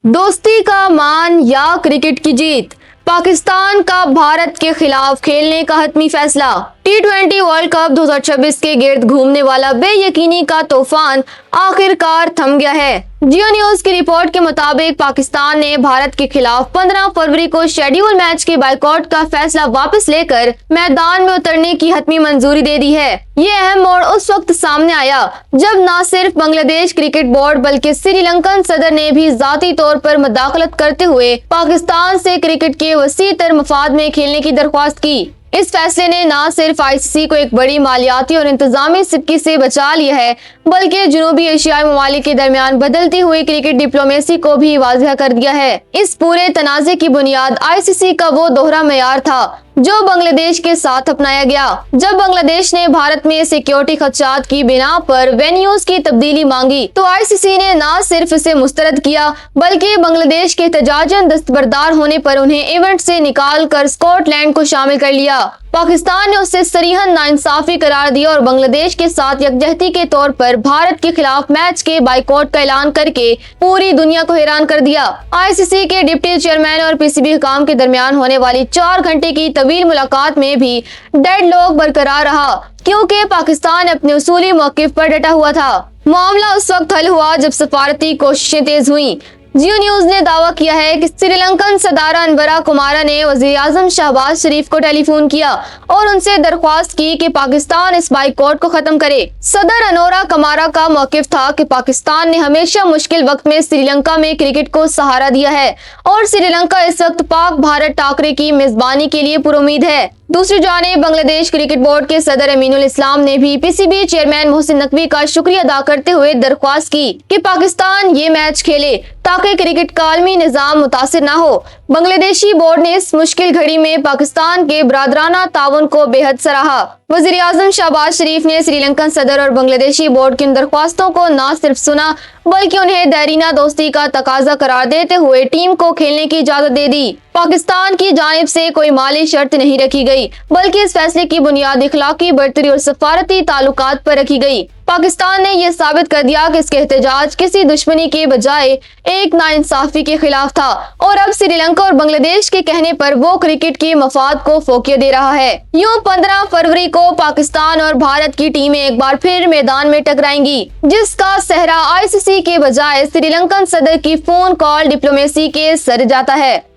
दोस्ती का मान या क्रिकेट की जीत, पाकिस्तान का भारत के खिलाफ खेलने का हतमी फैसला। T20 वर्ल्ड कप 2026 के गिर्द घूमने वाला बेयकीनी का तूफान आखिरकार थम गया है। जियो न्यूज की रिपोर्ट के मुताबिक पाकिस्तान ने भारत के खिलाफ 15 फरवरी को शेड्यूल मैच के बाइकआउट का फैसला वापस लेकर मैदान में उतरने की हतमी मंजूरी दे दी है। ये अहम मोड़ उस वक्त सामने आया जब न सिर्फ बांग्लादेश क्रिकेट बोर्ड बल्कि श्रीलंकन सदर ने भी जाती तौर पर मुदाखलत करते हुए पाकिस्तान से क्रिकेट के वसी तर मफाद में खेलने की दरख्वास्त की। इस फैसले ने न सिर्फ ICC को एक बड़ी मालियाती और इंतजामी सिक्की से बचा लिया है बल्कि जनूबी एशियाई ममालिक के दरमियान बदलती हुई क्रिकेट डिप्लोमेसी को भी वाज़ेह कर दिया है। इस पूरे तनाज़े की बुनियाद ICC का वो दोहरा मेयार था जो बांग्लादेश के साथ अपनाया गया। जब बांग्लादेश ने भारत में सिक्योरिटी खदशात की बिना पर वेन्यूज की तब्दीली मांगी तो ICC ने न सिर्फ इसे मुस्तरद किया बल्कि बांग्लादेश के एहतजाजन दस्तबरदार होने पर उन्हें इवेंट से निकाल कर स्कॉटलैंड को शामिल कर लिया। पाकिस्तान ने उसे सरीहन नाइंसाफी करार दिया और बांग्लादेश के साथ यकजहती के तौर पर भारत के खिलाफ मैच के बाइकआउट का ऐलान करके पूरी दुनिया को हैरान कर दिया। ICC के डिप्टी चेयरमैन और PCB हुकाम के दरमियान होने वाली 4 घंटे की तवील मुलाकात में भी डेडलॉक बरकरार रहा क्योंकि पाकिस्तान अपने उसूली मौकिफ पर डटा हुआ था। मामला उस वक्त हल हुआ जब सफारती कोशिशें तेज हुई। जियो न्यूज ने दावा किया है कि श्रीलंकन सदारा अनवरा कुमारा ने वजीर आजम शहबाज शरीफ को टेलीफोन किया और उनसे दरख्वास्त की कि पाकिस्तान इस बाइकआउट को खत्म करे। सदर अनोरा कुमारा का मौकिफ था कि पाकिस्तान ने हमेशा मुश्किल वक्त में श्रीलंका में क्रिकेट को सहारा दिया है और श्रीलंका इस वक्त पाक भारत टाकरे की मेजबानी के लिए पुरुमीद है। दूसरी जानिब बांग्लादेश क्रिकेट बोर्ड के सदर अमीनुल इस्लाम ने भी PCB चेयरमैन मोहसिन नकवी का शुक्रिया अदा करते हुए दरख्वास्त की कि पाकिस्तान ये मैच खेले ताकि क्रिकेट का आलमी निजाम मुतासिर न हो। बांग्लादेशी बोर्ड ने इस मुश्किल घड़ी में पाकिस्तान के बरादराना ताउन को बेहद सराहा। वजीर आजम शहबाज शरीफ ने श्रीलंकन सदर और बांग्लादेशी बोर्ड की इन दरख्वास्तों को न सिर्फ सुना बल्कि उन्हें देरीना दोस्ती का तकाजा करार देते हुए टीम को खेलने की इजाजत दे दी। पाकिस्तान की जानिब से कोई माली शर्त नहीं रखी गई बल्कि इस फैसले की बुनियाद इखलाकी बरतरी और सफारती ताल्लुकात पर रखी गई। पाकिस्तान ने यह साबित कर दिया कि इसके एहतजाज किसी दुश्मनी के बजाय एक नाइंसाफी के खिलाफ था और अब श्रीलंका और बांग्लादेश के कहने पर वो क्रिकेट के मफाद को फोकियत दे रहा है। यूं 15 फरवरी को पाकिस्तान और भारत की टीमें एक बार फिर मैदान में टकराएंगी जिसका सेहरा ICC के बजाय श्रीलंकन सदर की फोन कॉल डिप्लोमेसी के सर जाता है।